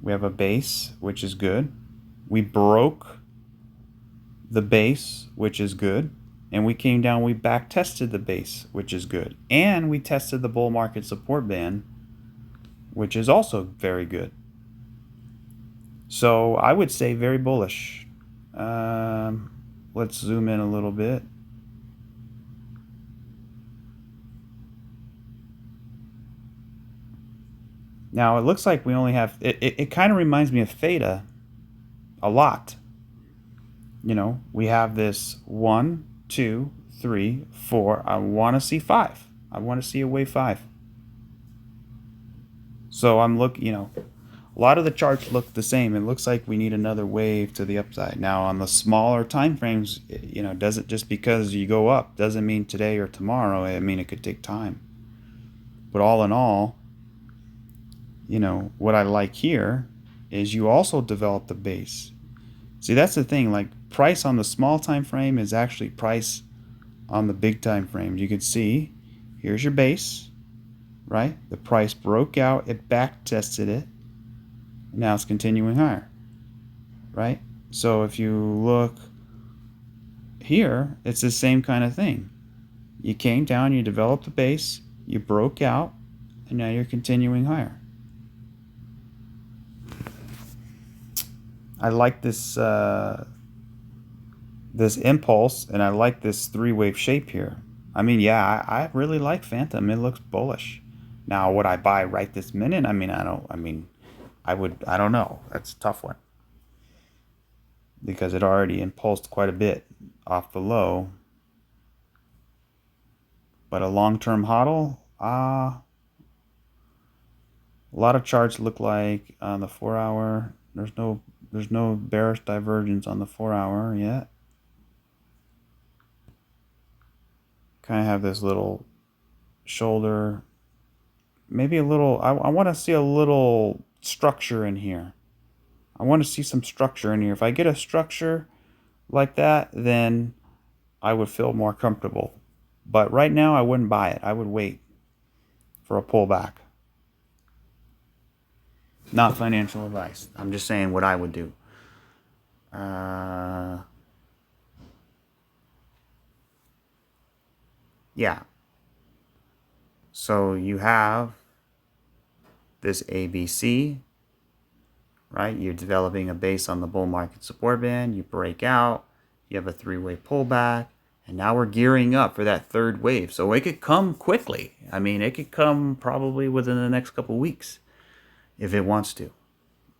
We have a base, which is good. We broke the base, which is good. And we came down, we back tested the base, which is good. And we tested the bull market support band, which is also very good. So I would say very bullish. Let's zoom in a little bit. Now it looks like we only have, it kind of reminds me of Theta a lot. We have this 1, 2, 3, 4. I want to see 5. I want to see a wave 5. So I'm looking, a lot of the charts look the same. It looks like we need another wave to the upside. Now on the smaller time frames, doesn't just because you go up doesn't mean today or tomorrow. I mean, it could take time. But all in all, what I like here is you also develop the base. See, that's the thing, like price on the small time frame is actually price on the big time frame. You can see, here's your base, right? The price broke out, it back tested it. Now it's continuing higher, right? So if you look here, it's the same kind of thing. You came down, you developed the base, you broke out, and now you're continuing higher. I like this this impulse, and I like this 3-wave shape here. I mean, yeah, I really like Phantom. It looks bullish. Now, would I buy right this minute? I don't know. That's a tough one because it already impulsed quite a bit off the low. But a long-term hodl, a lot of charts look like on the 4-hour. There's no bearish divergence on the 4-hour yet. Kind of have this little shoulder. Maybe a little, I want to see a little structure in here. I want to see some structure in here. If I get a structure like that, then I would feel more comfortable. But right now, I wouldn't buy it. I would wait for a pullback. Not financial advice. I'm just saying what I would do. Yeah. So you have this ABC, right? You're developing a base on the bull market support band. You break out. You have a 3-wave pullback. And now we're gearing up for that third wave. So it could come quickly. I mean, it could come probably within the next couple weeks if it wants to,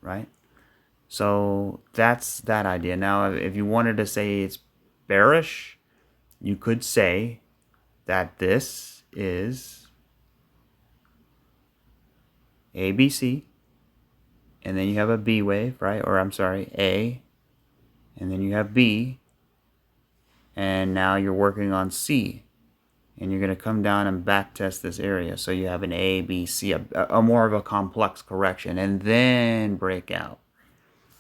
right? So that's that idea. Now, if you wanted to say it's bearish, you could say that this is A, B, C, and then you have a B wave, right? Or I'm sorry, A, and then you have B, and now you're working on C, and you're going to come down and back test this area. So you have an A, B, C, a more of a complex correction, and then break out.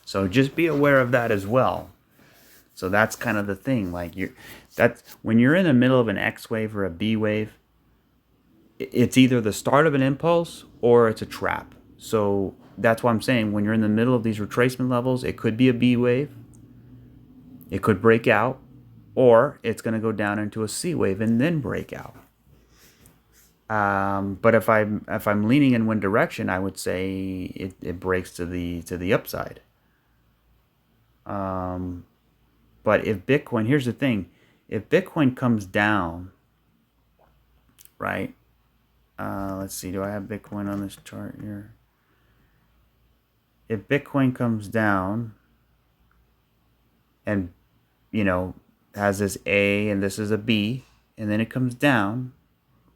So just be aware of that as well. So that's kind of the thing. Like that's when you're in the middle of an X wave or a B wave, it's either the start of an impulse or it's a trap. So that's why I'm saying when you're in the middle of these retracement levels, it could be a B wave, it could break out, or it's going to go down into a C wave and then break out. But if I'm leaning in one direction, I would say it breaks to the upside. But if Bitcoin, here's the thing, if Bitcoin comes down, right? Let's see, do I have Bitcoin on this chart here? If Bitcoin comes down and, has this A and this is a B, and then it comes down,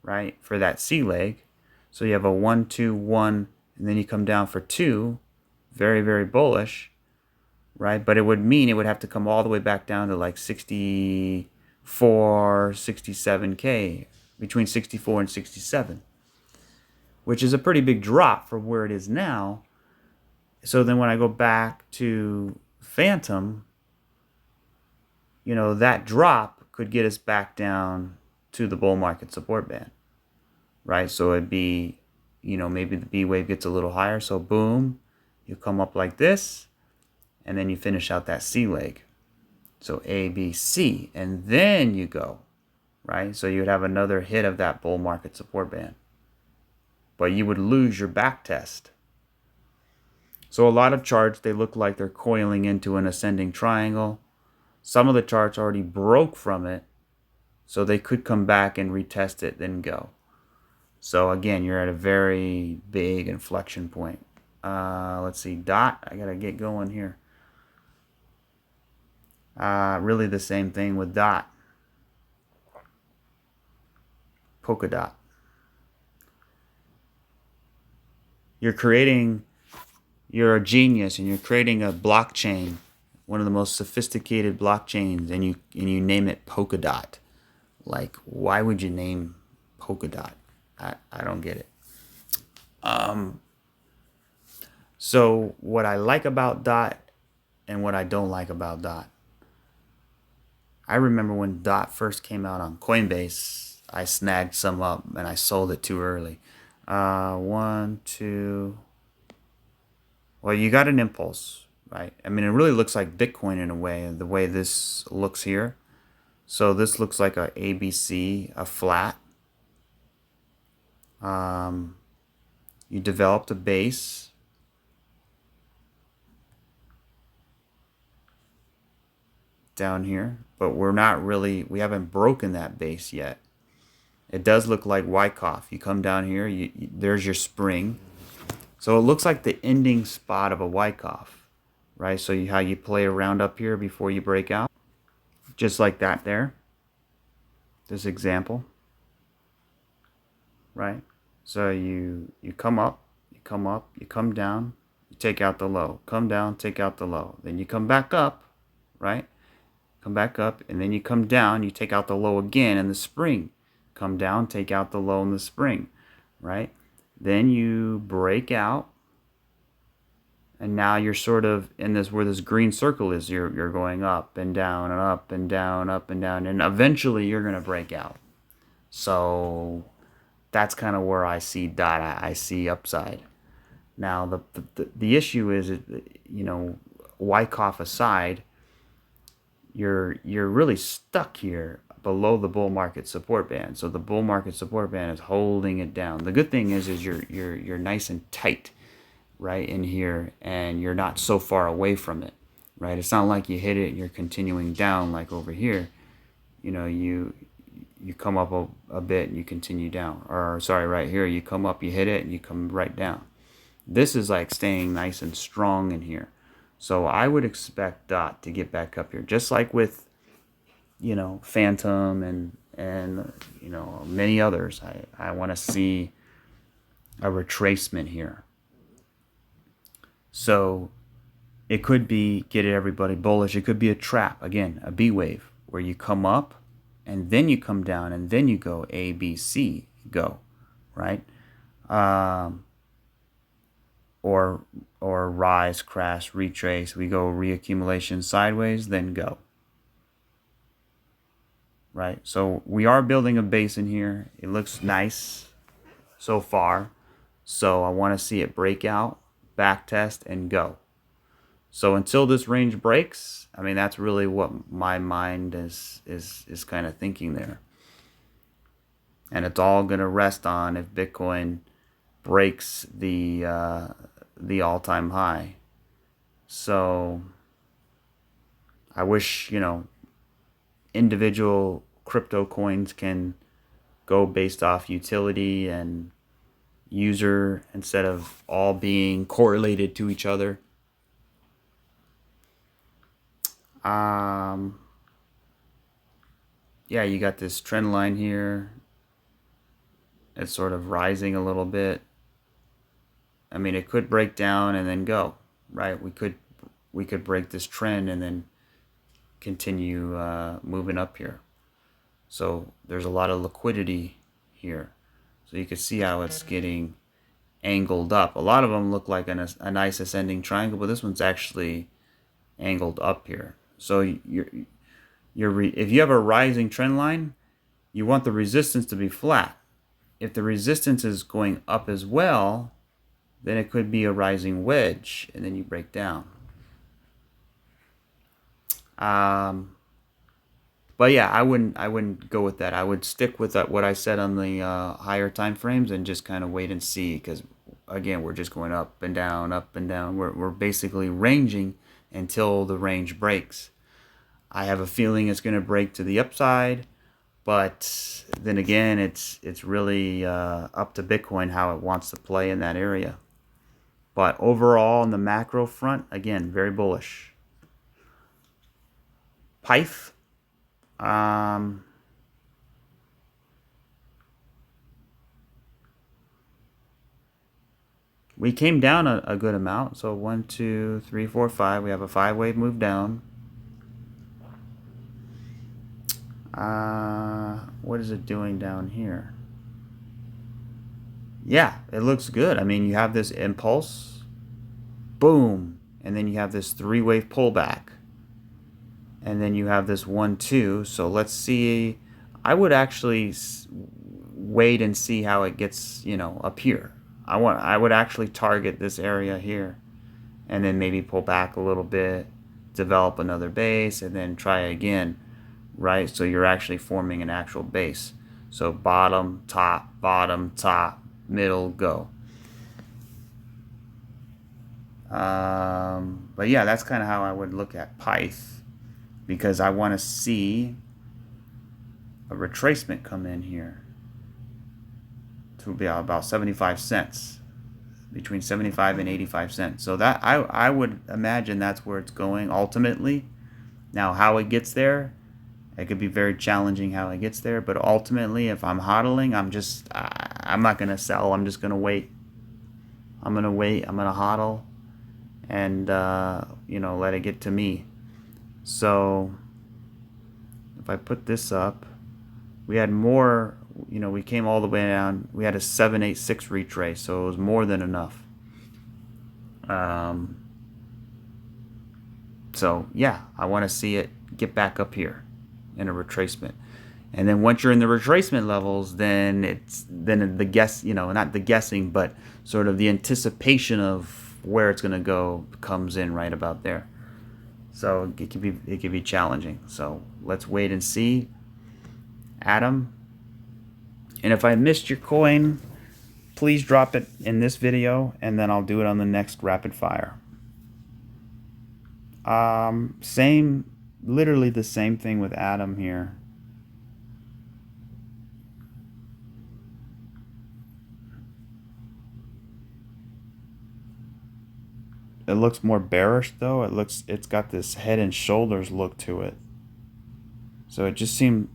right, for that C leg. So you have a 1, 2, 1, and then you come down for 2, very, very bullish, right? But it would mean it would have to come all the way back down to like 64, 67K, between 64 and 67, which is a pretty big drop from where it is now. So then when I go back to Phantom, that drop could get us back down to the bull market support band, right? So it'd be, maybe the B wave gets a little higher. So boom, you come up like this, and then you finish out that C leg. So A, B, C, and then you go, right? So you would have another hit of that bull market support band, but you would lose your back test. So a lot of charts, they look like they're coiling into an ascending triangle. Some of the charts already broke from it, so they could come back and retest it, then go. So again, you're at a very big inflection point. Let's see, DOT, I gotta get going here. Really the same thing with DOT. Polkadot. You're a genius, and you're creating a blockchain, one of the most sophisticated blockchains, and you name it Polkadot. Like, why would you name Polkadot? I don't get it. So what I like about DOT and what I don't like about DOT. I remember when DOT first came out on Coinbase, I snagged some up and I sold it too early. 1, 2. Well, you got an impulse, right? I mean, it really looks like Bitcoin in a way, the way this looks here. So this looks like a ABC, a flat. You developed a base. Down here, but we haven't broken that base yet. It does look like Wyckoff. You come down here, there's your spring. So it looks like the ending spot of a Wyckoff, right? So how you play around up here before you break out. Just like that there. This example. Right? So you come up, you come down, you take out the low. Come down, take out the low. Then you come back up, right? Come back up, and then you come down, you take out the low again in the spring. Come down, take out the low in the spring, right? Then you break out, and now you're sort of in this, where this green circle is, you're going up and down and up and down, up and down, and eventually you're going to break out. So that's kind of where I see DOT. I see upside. Now, the issue is, Wyckoff aside, you're really stuck here below the bull market support band. So the bull market support band is holding it down. The good thing is you're nice and tight right in here, and you're not so far away from it, right? It's not like you hit it and you're continuing down like over here. You come up a bit and you continue down. Or sorry, right here, you come up, you hit it, and you come right down. This is like staying nice and strong in here. So I would expect DOT to get back up here, just like with, Phantom and many others. I want to see a retracement here. So it could be get everybody bullish. It could be a trap, again, a B wave, where you come up and then you come down and then you go A, B, C, go, right? Or rise, crash, retrace. We go reaccumulation sideways, then go. Right? So we are building a base in here. It looks nice so far. So I want to see it break out, back test, and go. So until this range breaks, I mean, that's really what my mind is kind of thinking there. And it's all going to rest on if Bitcoin breaks the all-time high. So I wish, individual crypto coins can go based off utility and user instead of all being correlated to each other. Yeah, you got this trend line here. It's sort of rising a little bit. I mean, it could break down and then go, right? We could break this trend and then continue moving up here. So there's a lot of liquidity here. So you can see how it's getting angled up. A lot of them look like a nice ascending triangle, but this one's actually angled up here. So if you have a rising trend line, you want the resistance to be flat. If the resistance is going up as well, then it could be a rising wedge, and then you break down. But yeah, I wouldn't go with that. I would stick with what I said on the higher time frames and just kind of wait and see, because again, we're just going up and down, up and down. We're basically ranging until the range breaks. I have a feeling it's going to break to the upside, but then again, it's really up to Bitcoin how it wants to play in that area. But overall, on the macro front, again, very bullish. Pyth. We came down a good amount. So 1, 2, 3, 4, 5. We have a 5-wave move down. What is it doing down here? Yeah, it looks good. I mean, you have this impulse, boom, and then you have this 3-wave pullback, and then you have this 1, 2. So let's see. I would actually wait and see how it gets, up here. I would actually target this area here, and then maybe pull back a little bit, develop another base, and then try again, right? So you're actually forming an actual base. So bottom, top, middle, go. But yeah, that's kind of how I would look at Pyth, because I want to see a retracement come in here to be about 75 cents, between 75 and 85 cents. So that I would imagine that's where it's going ultimately. Now, how it gets there, it could be very challenging how it gets there, but ultimately, if I'm hodling, I'm not going to sell. I'm just going to wait. I'm going to hodl and, let it get to me. So if I put this up, we had more, we came all the way down. We had a 786 retrace, so it was more than enough. So yeah, I want to see it get back up here in a retracement. And then once you're in the retracement levels, then the guess, not the guessing, but sort of the anticipation of where it's going to go comes in right about there. So it could be challenging. So let's wait and see. Adam. And if I missed your coin, please drop it in this video, and then I'll do it on the next rapid fire. Literally the same thing with Adam here. It looks more bearish though. It's got this head and shoulders look to it. So it just seemed,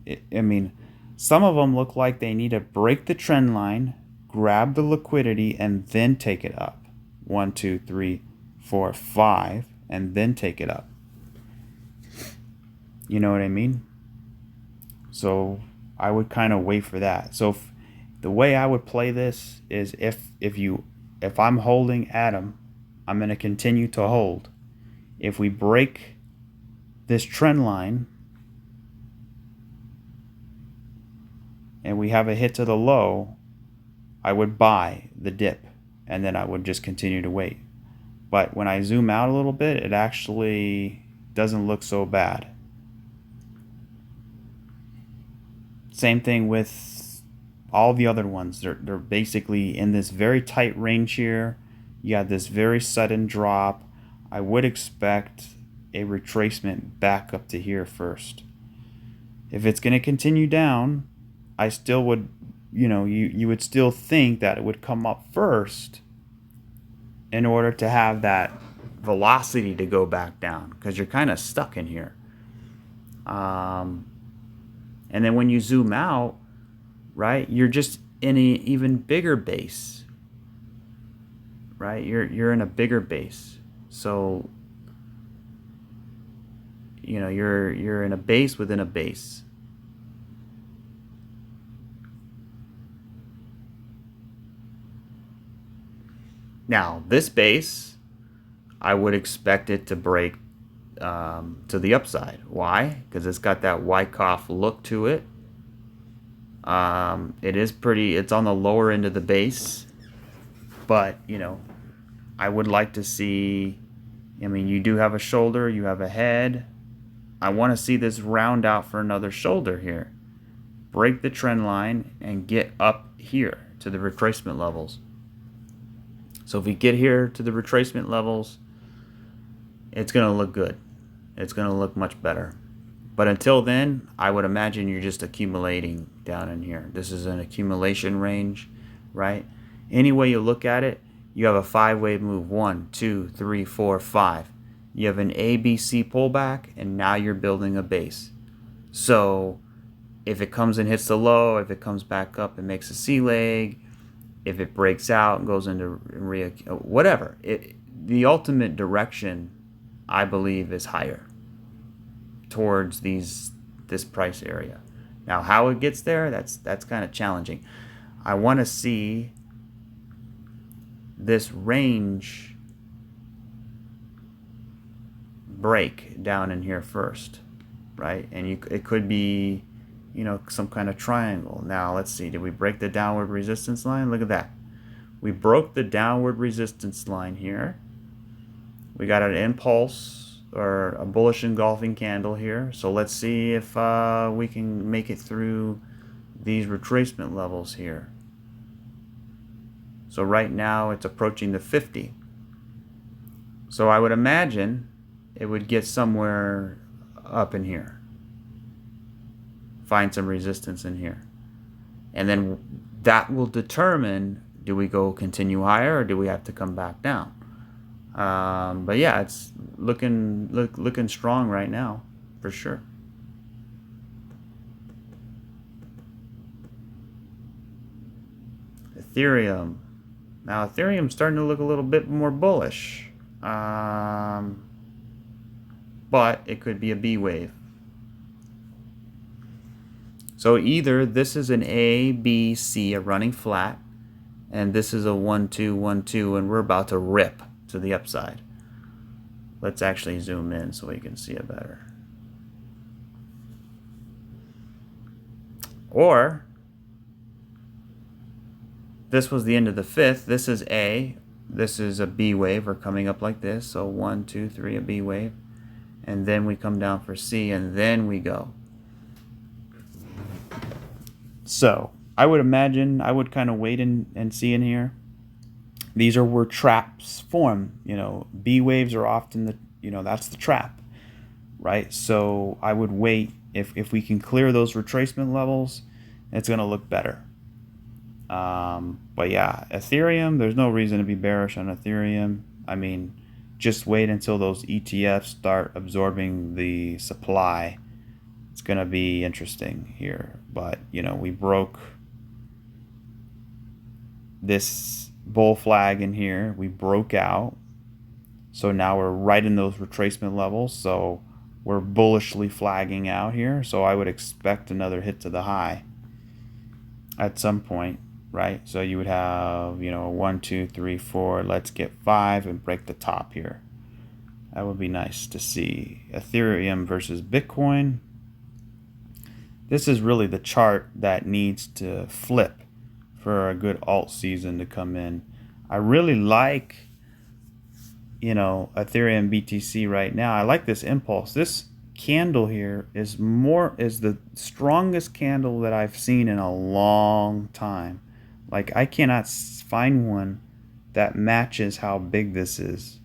some of them look like they need to break the trend line, grab the liquidity, and then take it up. 1, 2, 3, for 5 and then take it up. You know what I mean? So I would kind of wait for that. So the way I would play this is if I'm holding Adam, I'm going to continue to hold. If we break this trend line and we have a hit to the low, I would buy the dip and then I would just continue to wait. But when I zoom out a little bit, it actually doesn't look so bad. Same thing with all the other ones. They're basically in this very tight range here. You got this very sudden drop. I would expect a retracement back up to here first. If it's going to continue down, I still would, you would still think that it would come up first in order to have that velocity to go back down, because you're kind of stuck in here. And then when you zoom out, right, you're just in an even bigger base, right? You're in a bigger base. So, you're in a base within a base. Now, this base, I would expect it to break to the upside. Why? Because it's got that Wyckoff look to it. It's on the lower end of the base, but I would like to see, you do have a shoulder, you have a head. I want to see this round out for another shoulder here, break the trend line and get up here to the retracement levels. So if we get here to the retracement levels, it's going to look good. It's going to look much better. But until then, I would imagine you're just accumulating down in here. This is an accumulation range, right? Any way you look at it, you have a 5-wave move. 1, 2, 3, 4, 5. You have an ABC pullback, and now you're building a base. So if it comes and hits the low, if it comes back up and makes a C leg, if it breaks out and goes into whatever, the ultimate direction, I believe, is higher towards this price area. Now, how it gets there, that's kind of challenging. I want to see this range break down in here first, right? And it could be, some kind of triangle. Now, let's see. Did we break the downward resistance line? Look at that. We broke the downward resistance line here. We got an impulse or a bullish engulfing candle here. So let's see if we can make it through these retracement levels here. So right now it's approaching the 50. So I would imagine it would get somewhere up in here. Find some resistance in here. And then that will determine, do we go continue higher or do we have to come back down? But yeah, it's looking strong right now, for sure. Ethereum. Now Ethereum's starting to look a little bit more bullish. But it could be a B wave. So either this is an A, B, C, a running flat, and this is a 1, 2, 1, 2, and we're about to rip to the upside. Let's actually zoom in so we can see it better. Or this was the end of the fifth. This is A. This is a B wave. We're coming up like this. So 1, 2, 3, a B wave. And then we come down for C, and then we go. So I would imagine I would kind of wait and see in here. These are where traps form. B waves are often that's the trap, right? So I would wait. If we can clear those retracement levels, it's going to look better. But yeah, Ethereum, there's no reason to be bearish on Ethereum. Just wait until those ETFs start absorbing the supply. It's going to be interesting here. But, we broke this bull flag in here. We broke out. So now we're right in those retracement levels. So we're bullishly flagging out here. So I would expect another hit to the high at some point, right? So you would have, you know, 1, 2, 3, 4. Let's get 5 and break the top here. That would be nice to see. Ethereum versus Bitcoin. This is really the chart that needs to flip for a good alt season to come in. I really like, you know, Ethereum BTC right now. I like this impulse. This candle here is the strongest candle that I've seen in a long time. Like, I cannot find one that matches how big this is.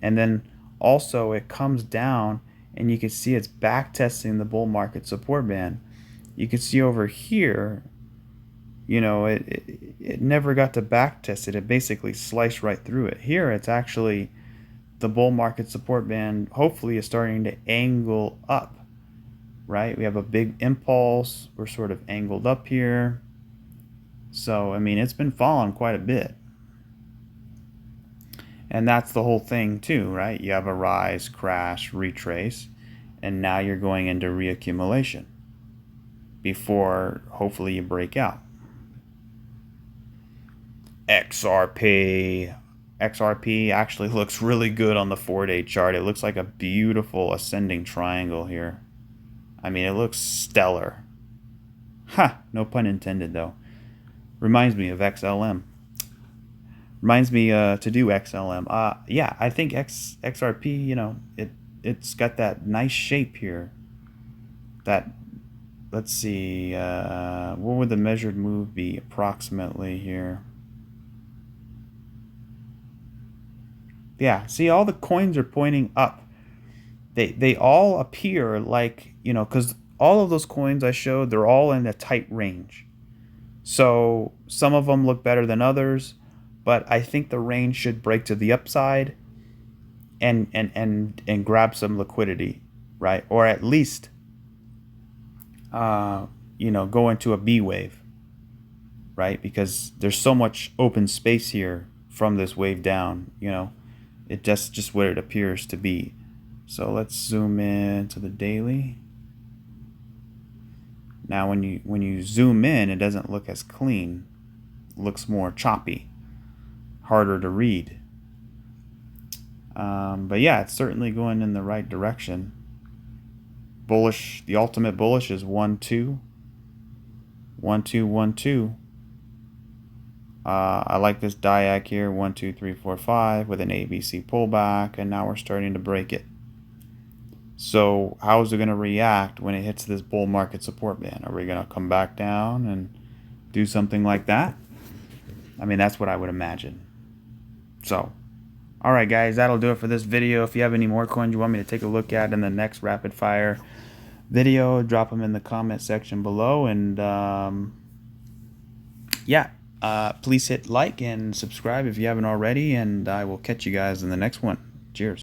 And then also it comes down and you can see it's back testing the bull market support band. You can see over here, you know, it never got to back test it. It basically sliced right through it. Here it's actually the bull market support band hopefully is starting to angle up, right? We have a big impulse. We're sort of angled up here. So, I mean, it's been falling quite a bit. And that's the whole thing too, right? You have a rise, crash, retrace, and now you're going into reaccumulation before hopefully you break out. XRP actually looks really good on the 4-day chart. It looks like a beautiful ascending triangle here. I mean, it looks stellar. Ha! No pun intended though. Reminds me of XLM. Reminds me to do XLM. Yeah, I think XRP, you know, it's got that nice shape here. That, let's see, what would the measured move be approximately here? Yeah, see, all the coins are pointing up. They all appear like, you know, because all of those coins I showed, they're all in a tight range. So some of them look better than others. But I think the range should break to the upside and grab some liquidity, right? Or at least, you know, go into a B wave, right? Because there's so much open space here from this wave down, you know. It's just what it appears to be. So let's zoom in to the daily. Now when you zoom in, it doesn't look as clean. It looks more choppy. Harder to read. But yeah, it's certainly going in the right direction. Bullish, the ultimate bullish is 1, 2. 1, 2, 1, 2. I like this diag here, 1, 2, 3, 4, 5 with an ABC pullback, and now we're starting to break it. So how is it going to react when it hits this bull market support band? Are we going to come back down and do something like that? I mean, that's what I would imagine. So, alright guys, that'll do it for this video. If you have any more coins you want me to take a look at in the next rapid fire video, drop them in the comment section below. And yeah, please hit like and subscribe if you haven't already, and I will catch you guys in the next one. Cheers.